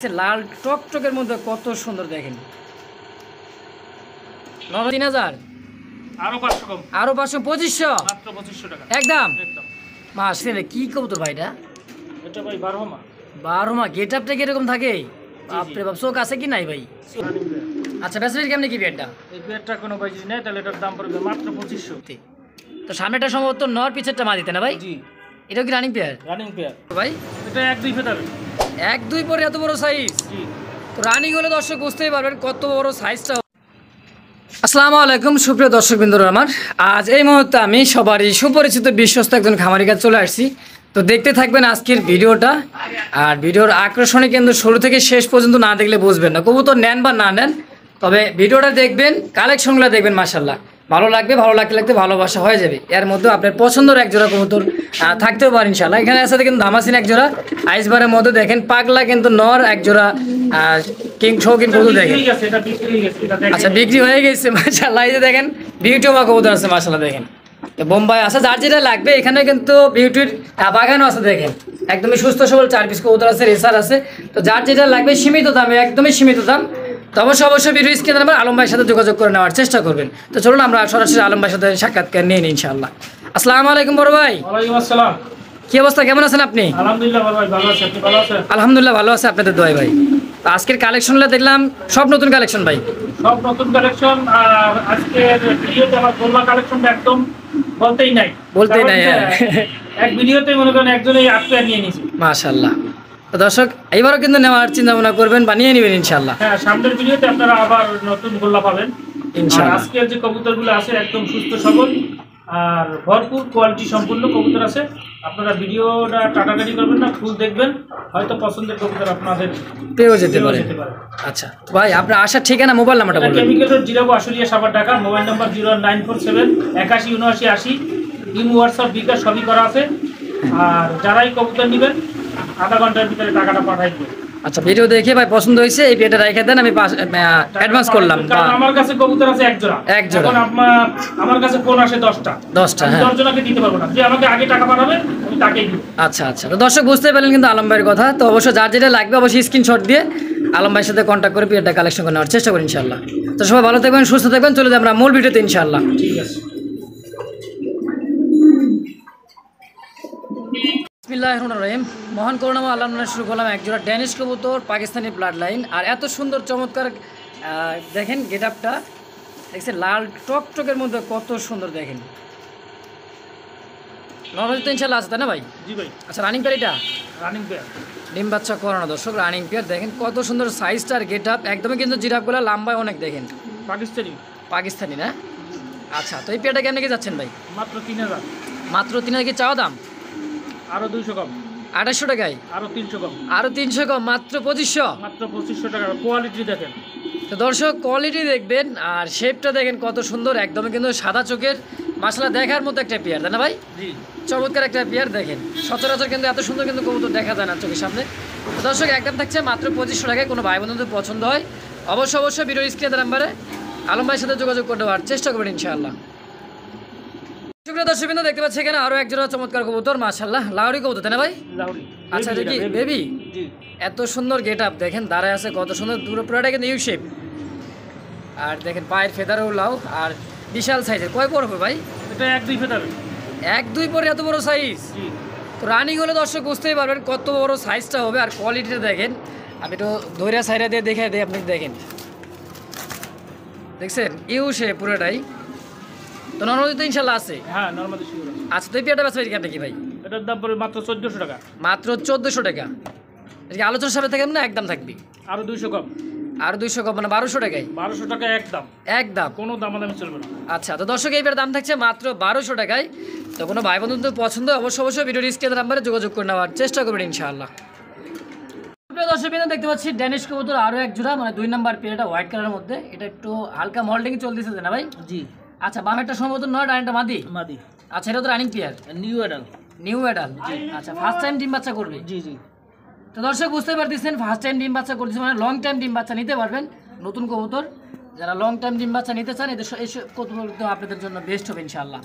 লাল টকটকের মধ্যে কত সুন্দর দেখেন। ৩০০০ আরো ৫০০ ২৫০০ একদম মাসে কি কবুতর ভাই এটা ভাই ১২ মা গেট আপটা কিরকম থাকে? বাপরে বাপ, চোখ আছে কি নাই ভাই? আচ্ছা বেসবের কেমনি কি বিয়েটা? এই বিয়েটা কোনো বাইজি নেই, তাহলে এটার দাম পড়বে মাত্র ২৫০০। তো সামনেটা সম্ভবত নর পিছেরটা মা দিতে না ভাই? জি। এটা কি রানিং পেয়ার? রানিং পেয়ার ভাই এটা ১-২ ফেদার। ১-২ পরে এত বড় সাইজ? জি। তো রানিং হলে দর্শক বুঝতেই পারবেন কত বড় সাইজটা। আসসালামু আলাইকুম সুপ্রিয় দর্শকবৃন্দরা, আমার আজ এই মুহূর্তে আমি সবারই সুপরিচিত বিশ্বস্ত একজন খামারি কাছে চলে আসছি। তো দেখতে থাকবেন আজকের ভিডিওটা, আর ভিডিওর আকর্ষণে কিন্তু শুরু থেকে শেষ পর্যন্ত না দেখলে বুঝবেন না কবুতর নেন বা না নেন, তবে ভিডিওটা দেখবেন, কালেকশনগুলো দেখবেন, মাশাআল্লাহ ভালো লাগবে, ভালো লাগতে ভালোবাসা হয়ে যাবে। এর মধ্যে আপনার পছন্দের এক জোড়া কবুতর থাকতেও পারে ইনশাআল্লাহ। এখানে আছে কিন্তু ধামাসিন এক জোড়া আইসবারের মধ্যে দেখেন, পাগলা কিন্তু নর এক জোড়া কিং শৌখিন কবুতর দেখেন। আচ্ছা বিক্রি হয়ে গেছে মাশাআল্লাহ। এই যে দেখেন বিউটিওমা কবুতর আছে মাশাআল্লাহ, দেখেন বোম্বাই আছে, যার যেটা লাগবে এখানে কিন্তু বিউটির বাগানও আছে দেখেন, একদমই সুস্থ সবল ৪ পিস কবুতর আছে, রেসার আছে। তো যার যেটা লাগবে সীমিত দামে, একদমই সীমিত দাম। তো অবশ্যই ভিডিও স্ক্রিনে নাম্বার আলম ভাইয়ের সাথে যোগাযোগ করে নেওয়ার চেষ্টা করবেন। তো চলুন আমরা সরাসরি আলম ভাইয়ের সাথে সাক্ষাৎকার নিয়ে নিই ইনশাআল্লাহ। আসসালামু আলাইকুম বড় ভাই। ওয়ালাইকুম আসসালাম। কি অবস্থা, কেমন আছেন আপনি? আলহামদুলিল্লাহ ভালো ভাই, ভালো আছি। আপনি ভালো আছেন? আলহামদুলিল্লাহ ভালো আছে, আপনাদের দোয়ায় ভাই। তো আজকের কালেকশনগুলো দেখলাম সব নতুন কালেকশন ভাই। সব নতুন কালেকশন। আর আজকের ভিডিওতে আমার গোল্লা কালেকশনটা একদম বলতেই নাই। এক ভিডিওতে মনে করেন একজনই ৮ পেয়ার নিয়ে নিয়েছি মাশাআল্লাহ। তো দর্শক এইবারও কিন্তু নেওয়ার চিন্তা ভাবনা করবেন, বানিয়ে নেবেন ইনশাআল্লাহ। হ্যাঁ, সামনের ভিডিওতে আপনারা আবার নতুন গোল্লা পাবেন ইনশাআল্লাহ। আর আজকের যে কবুতরগুলো আছে একদম সুস্থ সবল আর ভরপুর কোয়ালিটি সম্পূর্ণ কবুতর আছে। আপনারা ভিডিওটা টাটাটাটি করবেন না, ফুল দেখবেন, হয়তো পছন্দের কবুতর আপনাদের পেয়েও যেতে পারে। আচ্ছা ভাই, আপনার আসার ঠিকানা, মোবাইল নাম্বারটা বলুন। Chemical road, Zirabo, Ashulia, Savar, Dhaka. Mobile number 09447 81 79 80। Imo, WhatsApp, bKash সবই করা আছে। আর যারাই কবুতর নেবেন আধা ঘন্টার ভিতরে টাকাটা পাঠাই দেবেন। আচ্ছা ভিডিও দেখে ভাই পছন্দ হয়েছে এই পেটা রেখে দেন, আমি অ্যাডভান্স করলাম। কারণ আমার কাছে কবুতর আছে এক জোড়া। এখন আমার কাছে ফোন আসে 10টা। হ্যাঁ, 10 জনকে দিতে পারবো না, যে আমাকে আগে টাকা পাঠাবে আমি তাকেই দিব। আচ্ছা আচ্ছা, তো দর্শক বুঝতে পারলেন কিন্তু আলম ভাইয়ের কথা। তো অবশ্যই যার যেটা লাগবে অবশ্যই স্ক্রিনশট দিয়ে আলম ভাইয়ের সাথে কন্ট্যাক্ট করে পেটা কালেকশন করে নেওয়ার চেষ্টা করি ইনশাআল্লাহ। তো সবাই ভালো থাকবেন, সুস্থ থাকবেন, চলে যাই আমরা মূল ভিডিওতে ইনশাআল্লাহ। ঠিক আছে। বিসমিল্লাহির রহমানির রহিম। মহান করুণাময় আল্লাহর নামে শুরু করলাম এক জোড়া ড্যানিশ কবুতর, পাকিস্তানি ব্লাড লাইন। আর এত সুন্দর চমৎকার দেখেন গেট আপটা দেখছেন, লাল টকটকের মধ্যে কত সুন্দর দেখেন। নর্মালি তো ইনশাআল্লাহ আছে তাই না ভাই? জি ভাই। আচ্ছা রানিং পেয়ার, এটা রানিং পেয়ার, ডিম বাচ্চা করানো দর্শক, রানিং পেয়ার দেখেন কত সুন্দর সাইজটা আর গেট আপ, একদমই কিন্তু জিরাফগুলো লম্বায় অনেক দেখেন। পাকিস্তানি না? আচ্ছা, তো এই পেয়ারটা কেমন কি যাচ্ছেন ভাই? মাত্র 3000। মাত্র 3000 কি চাওয়া দাম? আরো 200 কম। 2800 টাকায়? আরো 300 কম। আরো 300 কম, মাত্র 2500। মাত্র 2500 টাকা। কোয়ালিটি দেখেন। তো দর্শক কোয়ালিটি দেখবেন আর শেপটা দেখেন কত সুন্দর, একদমই কিন্তু সাদা চোখের মাশাআল্লাহ দেখার মতো একটা পেয়ার তাই না ভাই? জি। চমৎকার একটা পেয়ার দেখেন, সচরাচর কিন্তু এত সুন্দর কিন্তু কবুতর দেখা যায় না চোখের সামনে। তো দর্শক একদম থাকছে মাত্র 2500 টাকায়। কোনো ভাই বন্ধুদের পছন্দ হয় অবশ্যই ভিডিও স্ক্রিনের নাম্বারে আলম ভাইয়ের সাথে যোগাযোগ করে দেওয়ার চেষ্টা করবেন ইনশাআল্লাহ। দর্শক বিন্দু দেখতে পাচ্ছি এখানে আরো এক জোড়া চমৎকার কবুতর মাশাআল্লাহ, লাউরি কবুতর তাই না ভাই? লাউরি। আচ্ছা এটা কি বেবি? জি। এত সুন্দর গেট আপ দেখেন, দাঁড়ায় আছে কত সুন্দর, পুরোটা কিন্তু ইউ শেপ। আর দেখেন পায়ের ফেদারও লাউ, আর বিশাল সাইজের। কয় বড় হবে ভাই এটা? 1-2 ফেদার। 1-2 পরে এত বড় সাইজ? জি। তো রানিং হলে দর্শক বুঝতেই পারবেন কত বড় সাইজটা হবে। আর কোয়ালিটিটা দেখেন, আমি একটু ধৈর্য সাইডে দিয়ে দেখে দিই, আপনি দেখেন দেখছেন ইউ শেপ পুরোটাই। তো নর্মালি তো ইনশাআল্লাহ আছে? হ্যাঁ, নরমালি শিওর আছে। আচ্ছা, তো এই পেয়ারটা বেচা কেমন কি ভাই? এটার দাম পড়বে মাত্র 1400 টাকা। মাত্র 1400 টাকা? আজকে আলোচনার সাথে থাকবেন না একদম থাকবি? আরো 200 কম। আর 200 কম মানে 1200 টাকায়? 1200 টাকা একদম। একদম কোনো দামাদামি চলবে না। আচ্ছা, তো দর্শক এইবার দাম থাকছে মাত্র 1200 টাকায়। তো কোনো ভাই বন্ধুদের পছন্দ অবশ্যই ভিডিও স্ক্রিনের নাম্বারে যোগাযোগ করে নেওয়ার চেষ্টা করবেন ইনশাআল্লাহ। দর্শক দেখতে পাচ্ছি ড্যানিশ কবুতর আরো এক জোড়া, মানে 2 নাম্বার পেয়ারটা হোয়াইট কালারের মধ্যে। এটা একটু হালকা মল্টিং চলতেছে না ভাই? জি। আচ্ছা, বামেরটা সম্ভবত নয়, ডাইনটা মাদি? মাদি। আচ্ছা, এটা তো running pair, new adult. New adult. আচ্ছা, ফার্স্ট টাইম ডিম বাচ্চা করবে? জি জি। তো দর্শক বুঝতে পারতেছেন ফার্স্ট টাইম ডিম বাচ্চা করতেছে মানে লং টাইম ডিম বাচ্চা নিতে পারবেন। নতুন কবুতর যারা লং টাইম ডিম বাচ্চা নিতে চান এদের কবুতর আপনাদের জন্য বেস্ট হবে ইনশাআল্লাহ।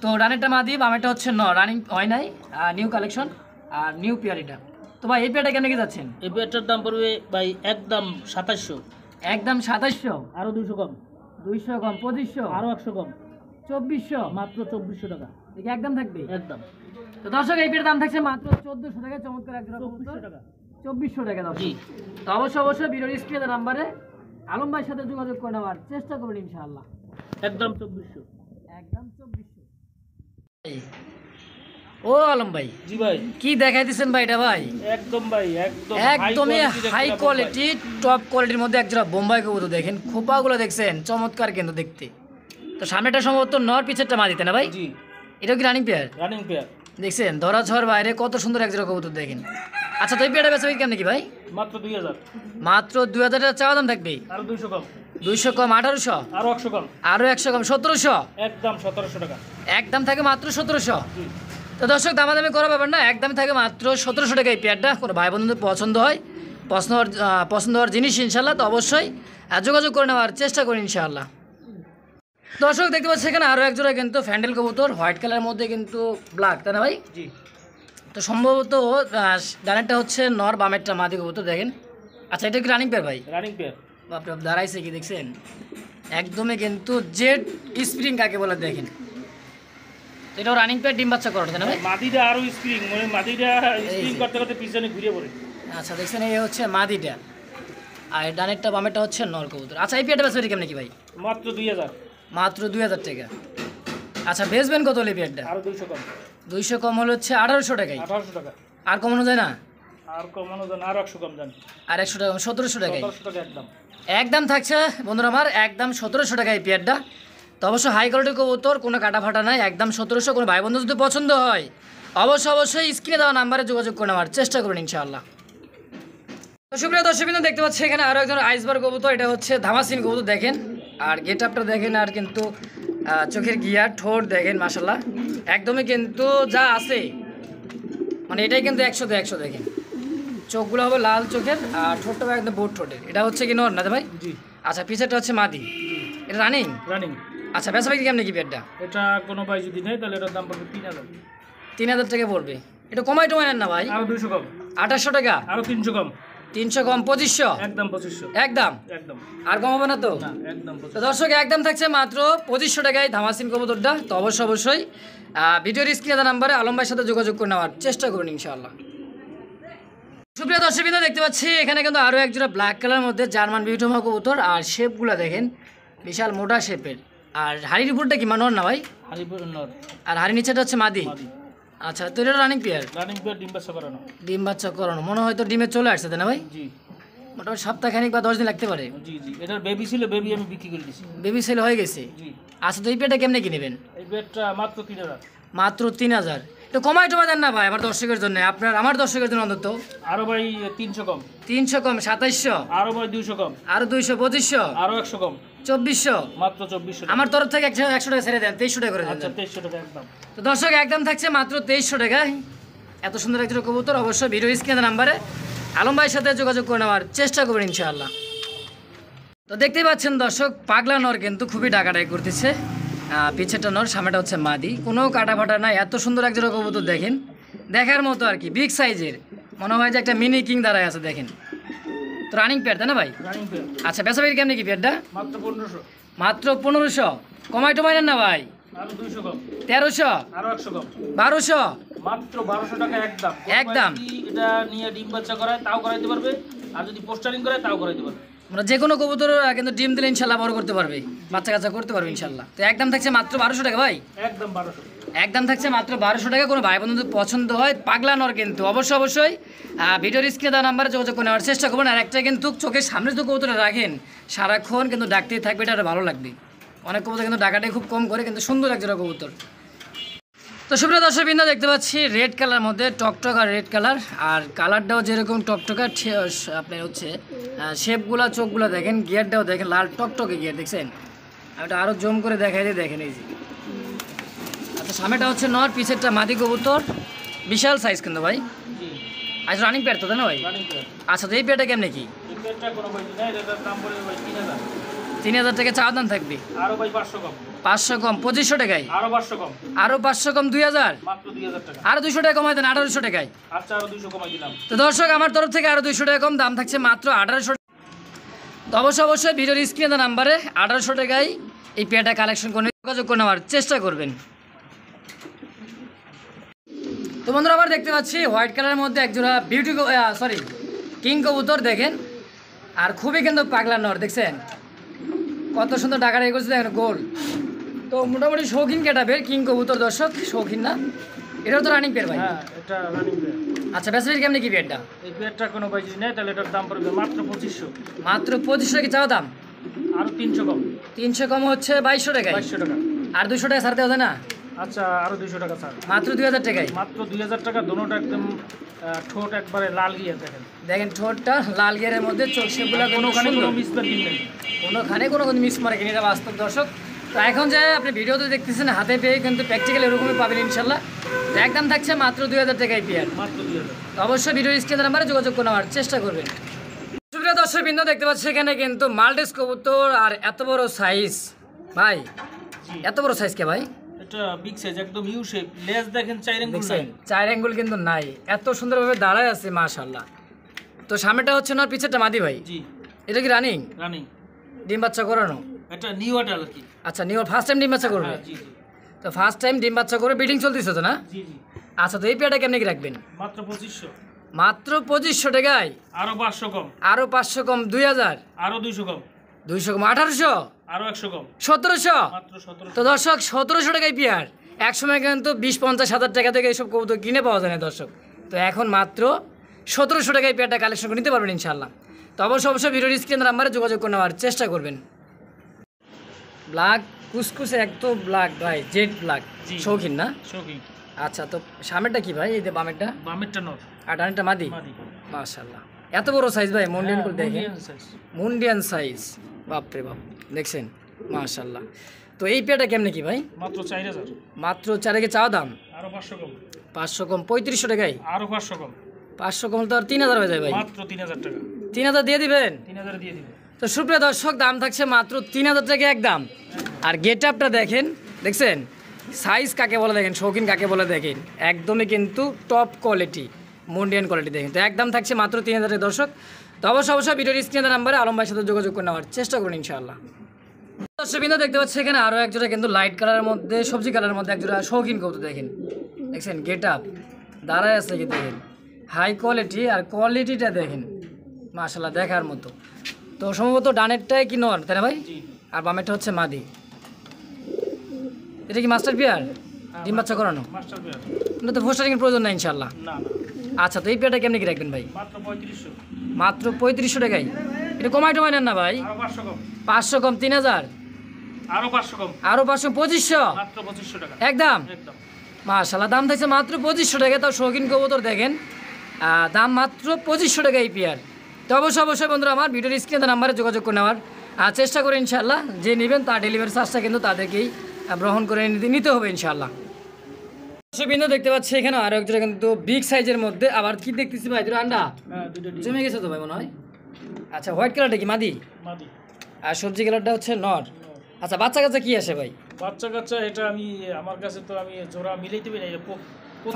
তো রানেরটা মাদি, বামেরটা হচ্ছে রানিং হয় নাই, নিউ কালেকশন আর নিউ পেয়ার। এটা তো ভাই এই পেয়ারটা কেমন কি যাচ্ছেন? এই পেয়ারটার দাম পড়বে ভাই একদম 2700। একদম 2700, আরো 200 কম, 200 কম, 2500, আরো 100 কম, 2400, মাত্র 2400 টাকা দেখি একদম থাকবে। একদম। তো দর্শক এই পেয়ারের দাম থাকছে মাত্র 1400 টাকা। চমৎকার এক জোড়া কবুতর, 2400 টাকা। 2400 টাকা দর্শক। জি। তো অবশ্যই ভিডিওর স্ক্রিনের নাম্বারে আলম ভাইয়ের সাথে যোগাযোগ করে নেওয়ার চেষ্টা করবেন ইনশাআল্লাহ। একদম 2400। একদম 2400। ও আলম ভাই, জি ভাই, কি দেখাই দিচ্ছেন ভাই এটা ভাই? একদম ভাই, একদম একদমই হাই কোয়ালিটি, টপ কোয়ালিটির মধ্যে এক জোড়া বোম্বাই কবুতর। দেখেন খোপাগুলো দেখছেন, চমৎকার কিন্তু দেখতে। তো সামনেটা সম্ভবত নর, পিছেরটা মাদিতে না ভাই? জি, এটা কি রানিং পেয়ার? Running pair. দেখছেন ধরা ঝড় বাইরে কত সুন্দর এক জোড়া কবুতর দেখেন। আচ্ছা, তো এই পেয়ারটা বেচা কেমন কি ভাই? মাত্র 2000। মাত্র 2000 টাকা চাওয়া দাম থাকবে। আরো 200 কম, 200 কম 1800, আরো 100 কম, আরো 100 কম 1700, একদম 1700 টাকা। একদম থাকে মাত্র 1700। জি, তো দর্শক দামাদামি করা ব্যাপার না, একদম থাকে মাত্র 1700 টাকা এই পেয়ারটা। কোনো ভাই বন্ধুদের পছন্দ হয়, পছন্দ হওয়ার জিনিস ইনশাল্লাহ, তো অবশ্যই যোগাযোগ করে নেওয়ার চেষ্টা করি ইনশাআল্লাহ। দর্শক দেখতে পাচ্ছি এখানে আরও এক জোড়া কিন্তু ফ্যান্ডেল কবুতর, হোয়াইট কালারের মধ্যে কিন্তু ব্ল্যাক, তাই না ভাই? জি। তো সম্ভবত ডানেরটা হচ্ছে নর, বামেরটা মাদি কবুতর দেখেন। আচ্ছা, এটা কি রানিং পেয়ার ভাই? Running pair. বাপরে বাপ, দাঁড়াইছে কি দেখছেন? একদমই কিন্তু জেড স্প্রিং কাকে বলে দেখেন। তো এটাও রানিং পেয়ার, ডিম বাচ্চা করানো, তাই না ভাই? মাদিটা আরো স্প্রিং, মানে মাদিটা স্প্রিং করতে করতে পিছনে ঘুরে পড়ে। আচ্ছা, দেখছেন এই হচ্ছে মাদিটা, আর ডানেরটা বামেরটা হচ্ছে নর কবুতর। আচ্ছা, এই পেয়ারটা বেচবেন কেমন কি ভাই? মাত্র 2000। মাত্র 2000 টাকা। আচ্ছা, বেচবেন কত হলে পেয়ারটা? আরো 200 কম, 200 কম হলে হচ্ছে 1800 টাকায়। 1800 টাকা। আর কমানো যায় না? আর কমানো যান, আর 100 কম যান, আর 100 টাকা, 1700 টাকায় 1700 টাকা একদম। একদম থাকছে বন্ধুরা আমার, একদম 1700 টাকা এই পেয়ারটা। তো অবশ্য হাই কোয়ালিটির কবুতর, কোনো কাটা ফাটা নাই, একদম 1700। কোনো ভাই বন্ধু যদি পছন্দ হয় অবশ্যই স্ক্রিনে দেওয়া নাম্বারে যোগাযোগ করে নেওয়ার চেষ্টা করুন ইনশাআল্লাহ। তো সুপ্রিয় দর্শকবৃন্দ, দেখতে পাচ্ছি এখানে আরও একজন আইসবার কবুতর, এটা হচ্ছে ধামাসিন কবুতর দেখেন। আর গেট আপটা দেখেন, আর কিন্তু চোখের গিয়ার, ঠোঁট দেখেন, মাশাল্লাহ একদমই কিন্তু যা আছে মানে এটাই কিন্তু 100 100 দেখেন। চোখগুলো হবে লাল চোখের, আর ঠোঁটটা হবে একদম বোট ঠোঁটের। এটা হচ্ছে কি নর না ভাই? জি। আচ্ছা, পিছেরটা হচ্ছে মাদি, এটা রানিং। রানিং। আচ্ছা, বেচা বিক্রি কেমন কি পেয়ারটা? এটা কোনো ভাই যদি নেয় তাহলে এটার দাম পড়বে 3000। 3000 টাকা পড়বে। এটা কমাই টমাই নেন না ভাই? আরো 200 কম, 2800 টাকা, আরো 300 কম, 300 কম 2500, একদম 2500। একদম। একদম আর কমাবে না তো? না, একদম তো 2500। দর্শক একদম থাকছে মাত্র 2500 টাকায় ধামাসিন কবুতরটা। তো অবশ্যই ভিডিওর স্ক্রিনে দেওয়া নাম্বারে আলম ভাইয়ের সাথে যোগাযোগ করে নেওয়ার চেষ্টা করুন ইনশাআল্লাহ। সুপ্রিয় দর্শকবৃন্দ, দেখতে পাচ্ছি এখানে কিন্তু আরও এক জোড়া ব্ল্যাক কালার মধ্যে জার্মান বিউটিমা কবুতর, আর শেপগুলো দেখেন বিশাল মোটা শেপের। আর হাড়ির উপরটা কি মানর না ভাই? হারিপুর নর, আর হাড়ির নিচেটা হচ্ছে মাদি। মাদি। আচ্ছা, তো এটা রানিং পেয়ার, রানিং পেয়ার, ডিম বাচ্চা করানো। ডিম বাচ্চা করানো, মনে হয় তো ডিমে চলে আসছে, তাই না ভাই? জি, মোটামুটি সপ্তাহখানিক বা 10 দিন লাগতে পারে। জি, জি। এটার বেবি ছিল, বেবি আমি বিক্রি করে দিছি। বেবি সেল হয়ে গেছে। জি। আচ্ছা, তো এই পেয়ারটা কেমনে কি নেবেন? এই পেয়ারটা মাত্র 3000। মাত্র 3000। তো কমাই টমাই দেন না ভাই আমার দর্শকের জন্য, আমার দর্শকের জন্য অন্তত। আরো ভাই 300 কম, 300 কম 2700, আরো ভাই 200 কম, আরো 200 2500, আরো 100 কম, 2400। মাত্র 2400 টাকা। আমার তরফ থেকে 100 টাকা ছেড়ে দেন, 2300 টাকা করে দেন। আচ্ছা, 2300 টাকা একদম। তো দর্শক একদম থাকছে মাত্র 2300 টাকায়। এত সুন্দর একজন কবুতর, অবশ্যই ভিডিও স্ক্রিনের নাম্বারে আলম ভাইয়ের সাথে যোগাযোগ করে নেওয়ার চেষ্টা করবেন ইনশাআল্লাহ। তো দেখতেই পাচ্ছেন দর্শক, পাগলা নর কিন্তু খুবই ডাকাডাকি করতেছে। পিছেরটা নর, সামনেটা হচ্ছে মাদি, কোনো কাটা ফাটা নাই। এত সুন্দর একজন কবুতর দেখেন, দেখার মতো আর কি, বিগ সাইজের, মনে হয় যে একটা মিনি কিং দাঁড়ায় আছে দেখেন। তো রানিং পেয়ার, তাই না ভাই? Running pair. আচ্ছা, বেচা বিক্রি কেমনি কি পেয়ারটা? মাত্র 1500, মাত্র 1500। কমাই টমাই নেন না ভাই? আরো 200 কম, 1300, আরো 100 কম, 1200, মাত্র 1200 টাকা একদম। একদম। যদি এটা নিয়ে ডিম বাচ্চা করায় তাও করাইতে পারবে, আর যদি পোস্টারিং করে তাও করাইতে পারবে। মানে যে কোনো কবুতর কিন্তু ডিম দিলে ইনশাল্লাহ বড় করতে পারবে, বাচ্চা কাচ্চা করতে পারবে ইনশাল্লাহ। তো একদম থাকছে মাত্র 1200 টাকা ভাই। একদম 1200, একদম থাকছে মাত্র 1200 টাকা। কোনো ভাই বন্ধু পছন্দ হয় পাগলা নর কিন্তু অবশ্যই ভিডিওর স্ক্রিনে দেওয়া নাম্বারে যোগাযোগ করে নেওয়ার চেষ্টা করবেন। আর একটা কিন্তু চোখের সামনে যদি কবুতরটা রাখেন সারাক্ষণ কিন্তু ডাকতেই থাকবে, এটা আরো ভালো লাগবে। অনেক কবুতর কিন্তু ডাকাটাই খুব কম করে, কিন্তু সুন্দর একজোড়া কবুতর। তো সুপ্রিয় দর্শকবৃন্দ, দেখতে পাচ্ছি রেড কালার মধ্যে টকটক আর রেড কালার, আর কালারটাও যেরকম টকটকা, আপনার হচ্ছে শেপগুলা, চোখগুলো দেখেন, গিয়ারটাও দেখেন লাল টকটকে গিয়ার, দেখছেন? আমি এটা আরও জম করে দেখাই দিয়ে দেখেন এই যে। আচ্ছা, সামনেটা হচ্ছে নর, পিছেরটা মাদি কবুতর, বিশাল সাইজ কিন্তু ভাই। জি। আচ্ছা, রানিং পেয়ার তো, তাই না ভাই? Running pair. আচ্ছা, তো এই পেয়ারটা কেমনে কি? এই পেয়ারটা কোনো ভাই নেয়, এটার দাম পড়বে ভাই 3000। 3000 টাকা চাওয়া দাম থাকবে। আরো ভাই 500 কম। 500 কম 2500 টাকায়। আরো 500 কম। আরো 500 কম 2000। মাত্র 2000 টাকা। আরো 200 টাকা কমাই দেন 1800 টাকায়। আচ্ছা আরো 200 কমাই দিলাম। তো দর্শক আমার তরফ থেকে আরো 200 টাকা কম, দাম থাকছে মাত্র 1800। তো অবশ্যই ভিডিওর স্ক্রিনে দেওয়া নাম্বারে 1800 টাকায় এই পেয়ারটা কালেকশন করে যোগাযোগ করে নেওয়ার চেষ্টা করবেন। তো বন্ধুরা আবার দেখতে পাচ্ছি হোয়াইট কালারের মধ্যে একজোড়া কিং কবুতর দেখেন, আর খুবই কিন্তু পাগলা নর, দেখছেন কত সুন্দর টাকা রেখে করছে দেখেন গোল। তো মোটামুটি শৌখিন ক্যাটাবের কিং কবুতর দর্শক, শৌখিন না, এটাও তো রানিং পেয়ার ভাই। হ্যাঁ এটা রানিং পেয়ার। আচ্ছা বেসবের কেমনি কি পেয়ারটা? এই পেয়ারটা কোনো ভাই যদি নেয় তাহলে এটার দাম পড়বে মাত্র 2500। মাত্র 2500 কি চাওয়া দাম? আরো 300 কম। 300 কম হচ্ছে 2200 টাকায়। 2200 টাকা। আর 200 টাকা ছাড়তে হবে না? আচ্ছা আরো 200 টাকা স্যার। মাত্র 2000 টাকায়। মাত্র 2000 টাকা। দোনোটা একদম ঠোঁট একবারে লাল গিয়ে দেখেন। দেখেন ঠোঁটটা লাল গিয়ারের মধ্যে, চোখ সেগুলো কোনোখানে কোনো মিসমার্কিং নেই। কোনোখানে কোনো মিস মারে কিনা, এটা বাস্তব দর্শক। তো এখন যে আপনি ভিডিওতে দেখতেছেন হাতে পেয়ে কিন্তু প্র্যাকটিক্যাল এরকমই পাবেন ইনশাল্লাহ। তো একদম থাকছে মাত্র 2000 টাকায় পেয়ার। মাত্র 2000। তো অবশ্যই ভিডিও স্ক্রিনের নাম্বারে যোগাযোগ করে নেওয়ার চেষ্টা করবেন। সুপ্রিয় দর্শক বিন্দু দেখতে পাচ্ছি এখানে কিন্তু মাল্টিস কবুতর, আর এত বড় সাইজ ভাই, এত বড় সাইজ কে ভাই? এটা বিগ সাইজ একদম ইউ শেপ। লেজ দেখেন 4 আঙ্গুল নাই। 4 আঙ্গুল কিন্তু নাই, এত সুন্দরভাবে দাঁড়ায় আছে মাশাআল্লাহ। তো সামনেটা হচ্ছে না, পিছেরটা মাদি ভাই? জি। এটা কি রানিং? রানিং। ডিম বাচ্চা করানো? এটা নিউ অ্যাডাল কি? আচ্ছা নিউ ফার্স্ট টাইম ডিম বাচ্চা করবে? হ্যাঁ জি জি। তো ফার্স্ট টাইম ডিম বাচ্চা করে ব্রিডিং চলতেছে তো না? জি জি। আচ্ছা তো এই পেয়ারটা কেমনে কি রাখবেন? মাত্র 2500। মাত্র 2500 টাকায়। আরো 500 কম। আরো 500 কম 2000। আরো 200 কম। 200 কম 1800। আরো 100 কম। 1700। মাত্র 1700। তো দর্শক 1700 টাকায় পেয়ার। একসময় কিন্তু 20-50 হাজার টাকা থেকে এইসব কবুতর কিনে পাওয়া যায় না দর্শক। তো এখন মাত্র 1700 টাকায় পেয়ারটা কালেকশন করে নিতে পারবেন ইনশাল্লাহ। তো অবশ্যই ভিডিওর স্ক্রিনের নাম্বারে যোগাযোগ করে নেওয়ার চেষ্টা করবেন। ব্ল্যাক কুসকুসে একদম ব্ল্যাক ভাই, জেড ব্ল্যাক, শৌখিন না? শৌখিন। আচ্ছা তো সামনেরটা কি ভাই? এই যে বামেরটা? বামেরটা নর আর ডানেরটা মাদি? মাদি। মাশাআল্লাহ এত বড় সাইজ ভাই, মুন্ডিয়ান করে দেখেন, মুন্ডিয়ান সাইজ। মুন্ডিয়ান সাইজ, বাপরে বাপ দেখছেন মাশাআল্লাহ। তো এই পেয়ারটা কেমনে কি ভাই? মাত্র 4000। মাত্র 4 চাওয়া দাম? আরো 500 কম। 500 কম 3500 টাকায়। আরো 500 কম। 500 কম তো আর 3000 হয়ে যায় ভাই। মাত্র 3000 টাকা। 3000 দিয়ে দিবেন? 3000 দিয়ে দিবেন। তো সুপ্রিয় দর্শক দাম থাকছে মাত্র 3000 টাকা একদম। আর গেট আপটা দেখেন, দেখছেন সাইজ কাকে বলে দেখেন, শৌখিন কাকে বলে দেখেন, একদমই কিন্তু টপ কোয়ালিটি, মুন্ডিয়ান কোয়ালিটি দেখেন। তো একদম থাকছে মাত্র 3000 টাকা দর্শক। তো অবশ্যই ভিডিওর স্ক্রিনের নাম্বারে আলম ভাইয়ের সাথে যোগাযোগ করে নেওয়ার চেষ্টা করুন ইনশাআল্লাহ। দর্শক বিন্দু দেখতে পাচ্ছি এখানে আরও একজোড়া কিন্তু লাইট কালারের মধ্যে, সবজি কালারের মধ্যে একজোড়া শৌখিন কবুতর দেখেন, দেখছেন গেট আপ দাঁড়ায় আছে কি দেখেন, হাই কোয়ালিটি, আর কোয়ালিটিটা দেখেন মাশাআল্লাহ দেখার মতো। তো সম্ভবত ডানেরটাই কি নর তাই না ভাই? জি। আর বামেরটা হচ্ছে মাদি। এটা কি মাস্টার পেয়ার? ডিম বাচ্চা করানো? Master pair. এটা তো ফোস্টারিংয়ের প্রয়োজন নাই ইনশাআল্লাহ। না না। আচ্ছা তো এই পেয়ারটা কেমনি কি রাখবেন ভাই? মাত্র 3500। মাত্র 3500 টাকায়। এটা কমাই টমাই নেন না ভাই? আরো 500 কম। 500 কম 3000। আরো 500 কম। আরও 500 2500 মাত্র 2500 টাকা। একদম। একদম। মাশাআল্লাহ দাম থাকছে মাত্র 2500 টাকা। তাও শৌখিন কবুতর দেখেন, দাম মাত্র 2500 টাকা এই পেয়ার। তো অবশ্যই বন্ধুরা আমার ভিডিওর স্ক্রিনে নাম্বারে যোগাযোগ করে নেওয়ার চেষ্টা করে ইনশাআল্লাহ। যে নেবেন তার ডেলিভারি চার্জটা কিন্তু তাদেরকেই গ্রহণ করে নিতে হবে ইনশাআল্লাহ। বিন্দু দেখতে পাচ্ছি এখানে আরো একজোড়া কিন্তু বিগ সাইজের মধ্যে, আবার কি দেখতেছি ভাই? দুটো আন্ডা হ্যাঁ দুটো ডিম। জমে গেছে তো ভাই মনে হয়। আচ্ছা হোয়াইট কালারটা কি মাদি? মাদি। আর সবজি কালারটা হচ্ছে নর। আচ্ছা বাচ্চা কাচ্চা কি আসে ভাই? বাচ্চা কাচ্চা এটা আমি আমার কাছে তো আমি জোড়া মিলাইতে পারি না।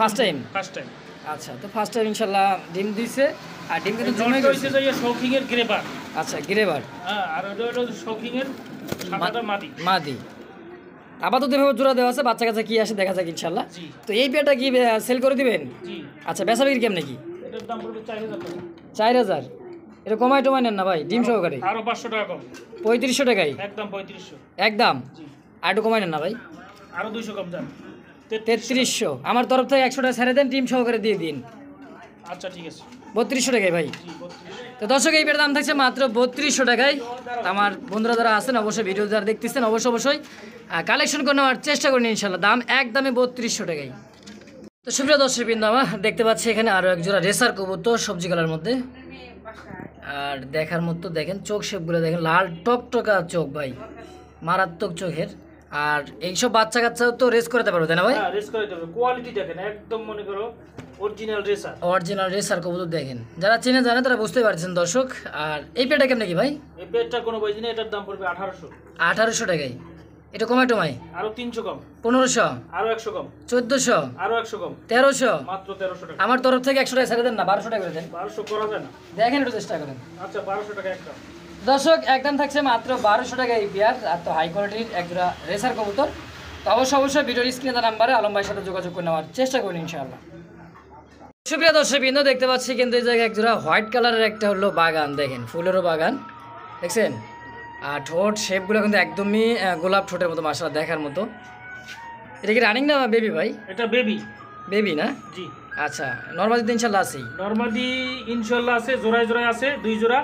First time? First time. আচ্ছা তো ফার্স্ট টাইম ইনশাআল্লাহ ডিম দিছে, আর ডিম কিন্তু জমে জমে গেছে। গেছে যে শৌখিনের গ্রেবার। আচ্ছা গ্রেবার। হ্যাঁ আর ওটা শৌখিনের সাদাটা মাদি। মাদি আপাতত এভাবে জোড়া দেওয়া আছে, বাচ্চা কাচ্চা কি আসে দেখা যাক ইনশাআল্লাহ। জি। তো এই পেয়ারটা কি সেল করে দিবেন? জি। আচ্ছা বেচা বিক্রি কেমনে কি? এটার দাম পড়বে 4000 টাকা। 4000। এটা কমাই টমাই নেন না ভাই ডিম সহকারে? আরো 500 টাকা কম। 3500 টাকায় একদম 3500। একদম। জি। আর একটু কমাই নেন না ভাই? আরো 200 কম যান। 3300। আমার তরফ থেকে 100 টাকা ছেড়ে দেন, ডিম সহকারে দিয়ে দিন। আচ্ছা ঠিক আছে। 3200 টাকায় ভাই। জি 3200। তো দর্শক এই পেয়ারের দাম থাকছে মাত্র 3200 টাকায়। আমার বন্ধুরা যারা আছেন অবশ্যই ভিডিও যারা দেখতেছেন অবশ্যই কালেকশন করে নেওয়ার চেষ্টা করেন ইনশাল্লাহ। দাম একদমে 3200 টাকায়। তো সুপ্রিয় দর্শক বিন্দু আমার দেখতে পাচ্ছি এখানে আরও একজোড়া রেসার কবুতর সবজি কালার মধ্যে, আর দেখার মতো দেখেন চোখ শেপগুলো দেখেন, লাল টকটকা চোখ ভাই, মারাত্মক চোখের। আর এইসব বাচ্চা কাচ্চাও তো রেস করতে পারবে তাই না ভাই? হ্যাঁ রেস করে দেবে। কোয়ালিটি দেখেন একদম মনে করো অরিজিনাল রেসার। অরিজিনাল রেসার কবুতর দেখেন, যারা চেনে জানে তারা বুঝতে পারছেন দর্শক। আর এই পেয়ারটা কেমন কি ভাই? এই পেয়ারটা কোনো বয়স নেই, এটার দাম পড়বে 1800। 1800 টাকায়। এটা কমায় টমায় আরো 300 কম, 1500, আরো 100 কম, 1400, আরো 100 কম, 1300। মাত্র 1300 টাকা। আমার তরফ থেকে 100 টাকা ছেড়ে দেন না, 1200 টাকা করে দেন। 1200 করা যায় না? দেখেন একটু চেষ্টা করেন। আচ্ছা 1200 টাকা একটা। দর্শক একদম থাকছে মাত্র 1200 টাকা এই পেয়ার। আর তো হাই কোয়ালিটির একজোড়া রেসার কবুতর। তো অবশ্যই ভিডিওর স্ক্রিনে তার নাম্বারে আলম ভাইয়ের সাথে যোগাযোগ করে নেওয়ার চেষ্টা করুন ইনশাআল্লাহ। সুপ্রিয় দর্শক বিন্দু দেখতে পাচ্ছি কিন্তু এই জায়গায় একজোড়া হোয়াইট কালারের একটা হলো বাগান, দেখেন ফুলেরও বাগান দেখছেন। আর ঠোঁট শেপগুলো কিন্তু একদমই গোলাপ ঠোঁটের মতো, মাশাআল্লাহ দেখার মতো। এটা কি রানিং না বেবি ভাই? এটা বেবি। বেবি না? জি। আচ্ছা, নরমালি তো ইনশাআল্লাহ আছেই। নরমাদি ইনশাআল্লাহ আছে, জোড়ায় জোড়ায় আছে, 2 জোড়া।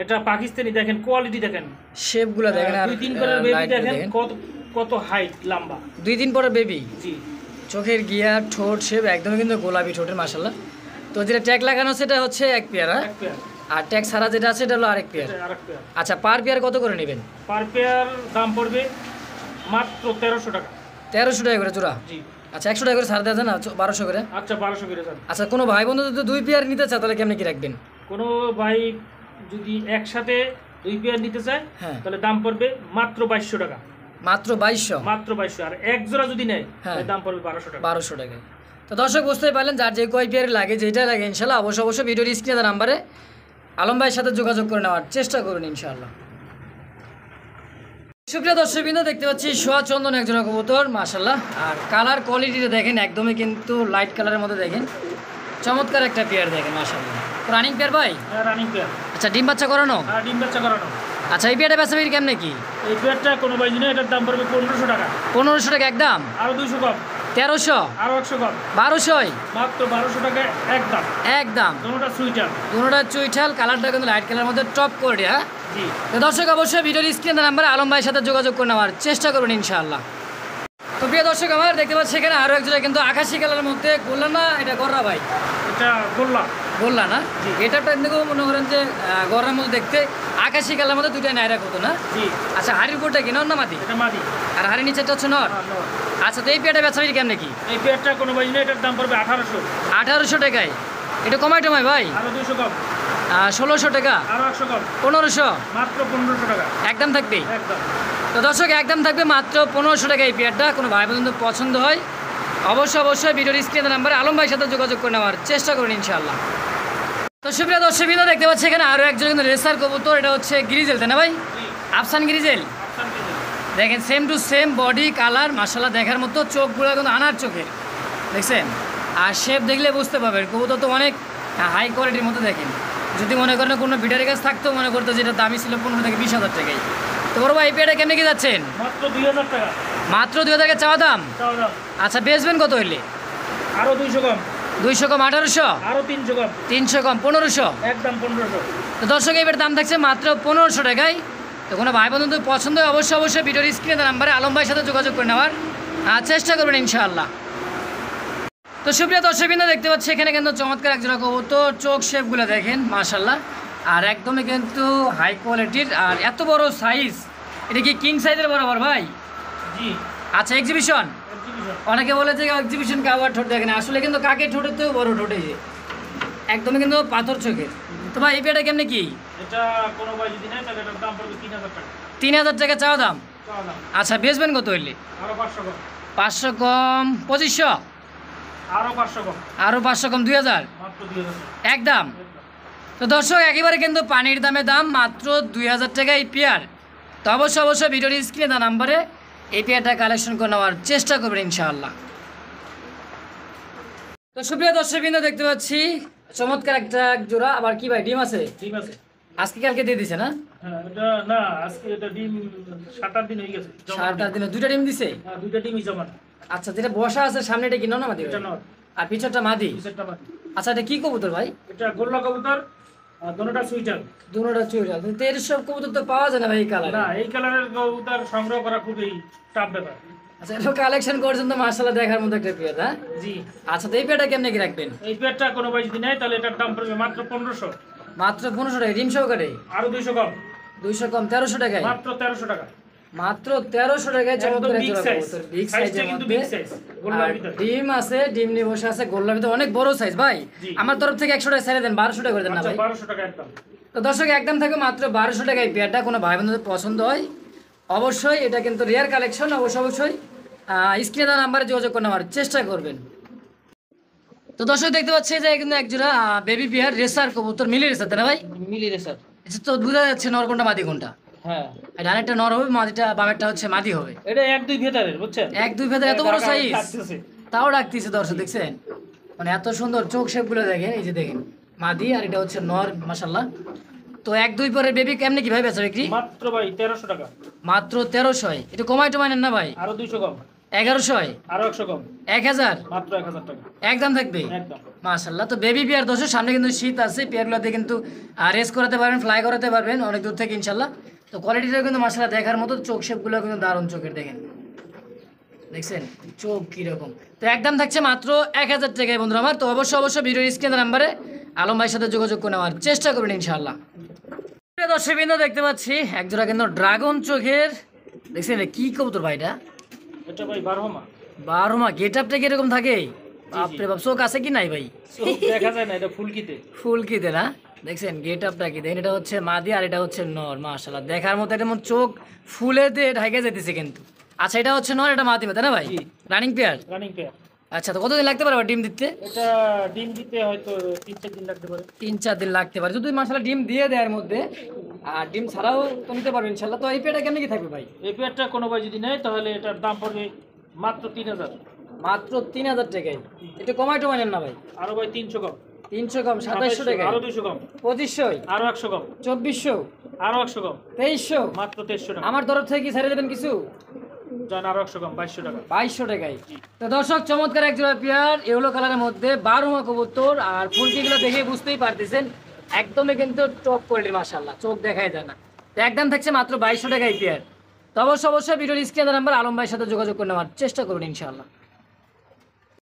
এটা পাকিস্তানি, দেখেন কোয়ালিটি দেখেন, শেপগুলো দেখেন। আর 2-3 করে বেবি লাইট দেখেন কত কত হাইট লম্বা। 2 দিন পরে বেবি। জি। চোখের গিয়ার ঠোঁট শেপ একদমই কিন্তু গোলাপি ঠোঁটের মাশাআল্লাহ। তো যেটা ট্যাগ লাগানো সেটা হচ্ছে এক পেয়ার, এক পেয়ার। আর ট্যাগ ছাড়া যেটা আছে এটা হলো আরেক পেয়ার। এটা আরেক পেয়ার। আচ্ছা, পার পেয়ার কত করে নেবেন? পার পেয়ার দাম পড়বে মাত্র 1300 টাকা। 1300 টাকা করে জোড়া? জি। আচ্ছা, 100 টাকা করে ছাড় দেওয়া যায় না? 1200 করে। আচ্ছা 1200 করে যান। আচ্ছা, কোনো ভাই বন্ধু যদি 2 পেয়ার নিতে চায় তাহলে কেমনি কি রাখবেন? কোনো ভাই যদি একসাথে 2 পেয়ার নিতে চায় হ্যাঁ। তাহলে দাম পড়বে মাত্র 2200 টাকা। মাত্র 2200? মাত্র 2200। আর এক জোড়া যদি নেয় হ্যাঁ। তাহলে দাম পড়বে 1200 টাকা। 1200 টাকা। তো দর্শক বুঝতেই পারলেন, যার যে কয় পেয়ার লাগে যেটা লাগে ইনশাআল্লাহ অবশ্যই ভিডিওর স্ক্রিনে নাম্বারে আলম ভাইয়ের সাথে যোগাযোগ করে নেওয়ার চেষ্টা করুন ইনশাআল্লাহ। সুপ্রিয় দর্শকবৃন্দ দেখতে পাচ্ছি সোয়া চন্দন একজোড়া কবুতর মাশাআল্লাহ। আর কালার কোয়ালিটিটা দেখেন একদমই কিন্তু লাইট কালারের মধ্যে, দেখেন চমৎকার একটা পেয়ার দেখেন মাশাআল্লাহ। রানিং পেয়ার ভাই? হ্যাঁ রানিং পেয়ার। আচ্ছা, ডিম বাচ্চা করানো? হ্যাঁ ডিম বাচ্চা করানো। আচ্ছা, এই পেয়ারটা বেচা বিক্রি কেমনে কি? এই পেয়ারটা কোনো ভাই দিনে এটার দাম পড়বে 1500 টাকা। 1500 টাকা একদম? আরো 200 কম, 1300, আরো 100 কম, 1200? মাত্র 1200 টাকা একদম। একদম। দুটোটা সুইটার। দুটোটা চুইঠাল, কালারটা কিন্তু লাইট কালারের মধ্যে টপ করে। হ্যাঁ জি। তো দর্শক অবশ্যই ভিডিওর স্ক্রিনে নাম্বারে আলম ভাইয়ের সাথে যোগাযোগ করে নেওয়ার চেষ্টা করবেন ইনশাআল্লাহ। তো প্রিয় দর্শক আমার দেখতে পাচ্ছি এখানে আরও একজোড়া কিন্তু আকাশি কালারের মধ্যে গোল্লা না, এটা গররা ভাই? এটা গোল্লা। গোল্লা না? জি। এটা এমনিকেও মনে করেন যে গররার মধ্যে দেখতে, আকাশি কালারের মধ্যে দুইটা নাইরা কত না? জি। আচ্ছা, হাড়ির উপরটা কি নর না মাদি? এটা মাদি। আর হাড়ির নিচেটা হচ্ছে নর? হ্যাঁ, নর। আচ্ছা, তো এই পেয়ারটা বেচা বিক্রি কেমনে কি? এই পেয়ারটা কোনো ভাই দিনে এটার দাম পড়বে 1800। 1800 টাকায়? এটা কমাই টমাই ভাই? আরো 200 কম, 1600 টাকা? আরো 100 কম, 1500? মাত্র 1500 টাকা একদম থাকবে? একদম। তো দর্শক একদম থাকবে মাত্র 1500 টাকা এই পেয়ারটা। কোনো ভাই বন্ধু পছন্দ হয় অবশ্যই ভিডিওর স্ক্রিনের নাম্বারে আলম ভাইয়ের সাথে যোগাযোগ করে নেওয়ার চেষ্টা করুন ইনশাআল্লাহ। তো সুপ্রিয় দর্শকবৃন্দ দেখতে পাচ্ছি এখানে আরও একজন কিন্তু রেসার কবুতর, এটা হচ্ছে গ্রিজেল তাই না ভাই? জি। আফসান গ্রিজেল। আফসান গ্রিজেল। দেখেন same to same body colour মাশাআল্লাহ দেখার মতো, চোখগুলো কিন্তু আনার চোখের দেখছেন। আর শেপ দেখলে বুঝতে পারবেন কবুতর তো অনেক হাই কোয়ালিটির মতো। দেখেন যদি মনে করেন কোনো বিটারের কাছ থাকতো মনে করতো যেটা দামি ছিল 15 থেকে 20,000 টাকায়। তো বড় ভাই এই পেয়ারটা কেমনে কি যাচ্ছেন? মাত্র 2000 টাকা। মাত্র 2000 টাকা চাওয়া দাম? তাও দাম। আচ্ছা, বেচবেন কত হইলে? আরো 200 কম, 200 কম 1800? আরো 300 কম, 300 কম 1500? একদম 1500। তো দর্শক এবার দাম থাকছে মাত্র 1500 টাকায়। তো কোনো ভাই বন্ধু পছন্দ হয় অবশ্যই ভিডিওর স্ক্রিনে নাম্বারে আলম ভাইয়ের সাথে যোগাযোগ করে নেওয়ার চেষ্টা করবেন ইনশাআল্লাহ। তো সুপ্রিয় দর্শকবৃন্দ দেখতে পাচ্ছি এখানে কিন্তু চমৎকার একজোড়া কবুতর, চোখ শেপগুলো দেখেন মাশাআল্লাহ। আর একদমই কিন্তু হাই কোয়ালিটির, আর এত বড় সাইজ, এটা কি কিং সাইজের বরাবর ভাই? জি। আচ্ছা, এক্সিবিশন? এক্সিবিশন। অনেকে বলে যে এক্সিবিশন কাবার ঠোঁট দেখেন, আসলে কিন্তু কাকের ঠোঁটের তো বড় ঠোঁটে, একদমই কিন্তু পাথর চোখের। তো ভাই এই পেয়ারটা কেমনে কি? এটা কোনো ভাই যদি নেয় তাহলে এটার দাম পড়বে 3000 টাকা। 3000 টাকা চাওয়া দাম? তাও দাম। আচ্ছা, বেচবেন কত হইলে? আরো 500 কম, 500 কম 2500? আরো 500 কম, আরও 500 কম 2000? মাত্র 2000 একদম। তো দর্শক একেবারে কিন্তু পানির দামে দাম, মাত্র 2000 টাকা এই পেয়ার। তো অবশ্যই ভিডিওর স্ক্রিনে দেওয়া নাম্বারে এই পেয়ারটা কালেকশন করে নেওয়ার চেষ্টা করবেন ইনশাআল্লাহ। তো সুপ্রিয় দর্শকবৃন্দ দেখতে পাচ্ছি চমৎকার একটা জোড়া, আবার কি ভাই ডিম আছে? ঠিক আছে। আজকে কালকে দিয়ে দিছে না? হ্যাঁ এটা না, আজকে এটা ডিম 7-8 দিন হয়ে গেছে। 7-8 দিনে 2টা ডিম দিছে? হ্যাঁ 2টা ডিমই জমা। আচ্ছা, যেটা বসা আছে সামনেটা কি নর না মাদি? এটা নর, আর পিছরটা মাদি? পিছেরটা মাদি। আচ্ছা, এটা কি কবুতর ভাই? এটা গোল্লা কবুতর, আর দুটোটা সুইটার। দুটোটা চুইরা, কিন্তু এর সব কবুতর তো পাওয়া যায় না ভাই এই কালার। না, এই কালারের কবুতর সংগ্রহ করা খুবই টাফ ব্যাপার। আচ্ছা, এটা কালেকশন করছেন তো মাশাআল্লাহ দেখার মতো একটা পেয়ার। হ্যাঁ জি। আচ্ছা, তো এই পেয়ারটা কেমনে কি রাখবেন? এই পেয়ারটা কোনো ভাই যদি নেয় তাহলে এটার দাম পড়বে মাত্র 1500। মাত্র 1500 টাকা ডিম সহকারে? আরো 200 কম, 200 কম 1300 টাকায়? মাত্র 1300 টাকা। মাত্র 1300 টাকায় চমৎকার বিগ জোড়া সাইজ কবুতর, বিগ সাইজটা সাইজের কিন্তু মধ্যে। বিগ সাইজ গোল্লার আর ভিতরে ডিম আছে, ডিম নিয়ে বসে আছে গোল্লার ভিতরে, অনেক বড় সাইজ ভাই। জি। আমার তরফ থেকে 100 টাকা ছেড়ে দেন, 1200 টাকা করে দেন না আচ্ছা ভাই। 1200 টাকা একদম। তো দর্শক একদম থাকে মাত্র 1200 টাকায় পেয়ারটা। কোনো ভাই বন্ধুদের পছন্দ হয় অবশ্যই, এটা কিন্তু রেয়ার কালেকশন, অবশ্যই স্ক্রিনে দেওয়া নাম্বারে যোগাযোগ করে নেওয়ার চেষ্টা করবেন। তো দর্শক দেখতে পাচ্ছি যে কিন্তু একজোড়া বেবি পেয়ার রেসার কবুতর, মিলি রেসার তাই না ভাই? মিলি রেসার। এটা তো বোঝা যাচ্ছে নর কোনটা মাদি কোনটা। হ্যাঁ ডানেরটা নর হবে, মাদিটা বামেরটা হচ্ছে মাদি হবে। এটা 1-2 ভেতারের বুঝছেন, 1-2 ভেদা এত বড় সাইজ, থাকতেছে। তাও রাখতেছে দর্শক দেখছেন, মানে এত সুন্দর চোখ শেপ গুলো দেখেন, এই যে দেখেন মাদি আর এটা হচ্ছে নর মাশাল্লাহ। তো 1-2 পরে বেবি কেমনে কিভাবে বেচা বিক্রি? মাত্র ভাই 1300 টাকা। মাত্র 1300। এটা কমাই টমাই নেন না ভাই? আরো 200 কম, 1100, আরো 100 কম, 1000 মাত্র 1000 টাকা একদম থাকবে একদম। মাশাল্লাহ। তো বেবি পেয়ার দর্শক, সামনে কিন্তু শীত আছে, পেয়ারগুলোতে কিন্তু রেস করাতে পারবেন, ফ্লাই করাতে পারবেন অনেক দূর থেকে ইনশাল্লাহ। তো কোয়ালিটিটা কিন্তু মাশাল্লাহ দেখার মতো, চোখ শেপগুলো কিন্তু দারুণ চোখের, দেখেন দেখছেন চোখ কিরকম। তো একদম থাকছে মাত্র 1000 টাকায় বন্ধুরা আমার। তো অবশ্যই ভিডিও স্ক্রিনের নাম্বারে আলম ভাইয়ের সাথে যোগাযোগ করে নেওয়ার চেষ্টা করবেন ইনশাল্লাহ। দর্শক বিন্দু দেখতে পাচ্ছি একজোড়া কিন্তু ড্রাগন চোখের, দেখছেন এটা কি কবুতর ভাই? এটা এটা ভাই 12 মা। 12 মা। গেট আপটা কিরকম থাকে বাপরে বাপ, চোখ আছে কি নাই ভাই? চোখ দেখা যায় না, এটা ফুলকিতে। ফুলকিতে না, দেখছেন গেট আপটা কি দেখেন, এটা হচ্ছে মাদি আর এটা হচ্ছে নর, মাশাআল্লাহ দেখার মতো একদম চোখ ফুলে দিয়ে ঢাকে যেতেছে কিন্তু। আচ্ছা এটা হচ্ছে নর, এটা মাদি তাই না ভাই? জি। Running pair. Running pair. আচ্ছা তো কতদিন লাগতে পারে আবার ডিম দিতে? এটা ডিম দিতে হয়তো 3-4 দিন লাগতে পারে। 3-4 দিন লাগতে পারে যদি মাশাআল্লাহ ডিম দিয়ে দেয় এর মধ্যে, আর ডিম ছাড়াও তো নিতে পারবে ইনশাআল্লাহ। তো এই পেয়ারটা কেমন কি থাকবে ভাই? এই পেয়ারটা কোনো ভাই যদি নেয় তাহলে এটার দাম পড়বে মাত্র 3000। মাত্র 3000 টাকায়। এটা কমাই টমাই নেন না ভাই? আরো ভাই 300 কম, 300 কম, 2700 টাকায়। আরো 200 কম, 2500, আরো 100 কম, 2400, আরো 100 কম, 2300। মাত্র 2300 টাকা। আমার তরফ থেকে কি ছেড়ে দেবেন কিছু? জান আরো 100 কম, 2200 টাকা। 2200 টাকায়। তো দর্শক চমৎকার এক জোড়া পেয়ার ইয়েলো কালারের মধ্যে 12 মা কবুতর, আর ফুলকিগুলো দেখে বুঝতেই পারতেছেন একদমই কিন্তু টপ কোয়ালিটির মাশাআল্লাহ, চোখ দেখাই যায় না। তো একদম থাকছে মাত্র 2200 টাকায় পেয়ার। তো অবশ্যই ভিডিওর স্ক্রিনে নাম্বার আলম ভাইয়ের সাথে যোগাযোগ করে নেওয়ার চেষ্টা করুন ইনশাআল্লাহ।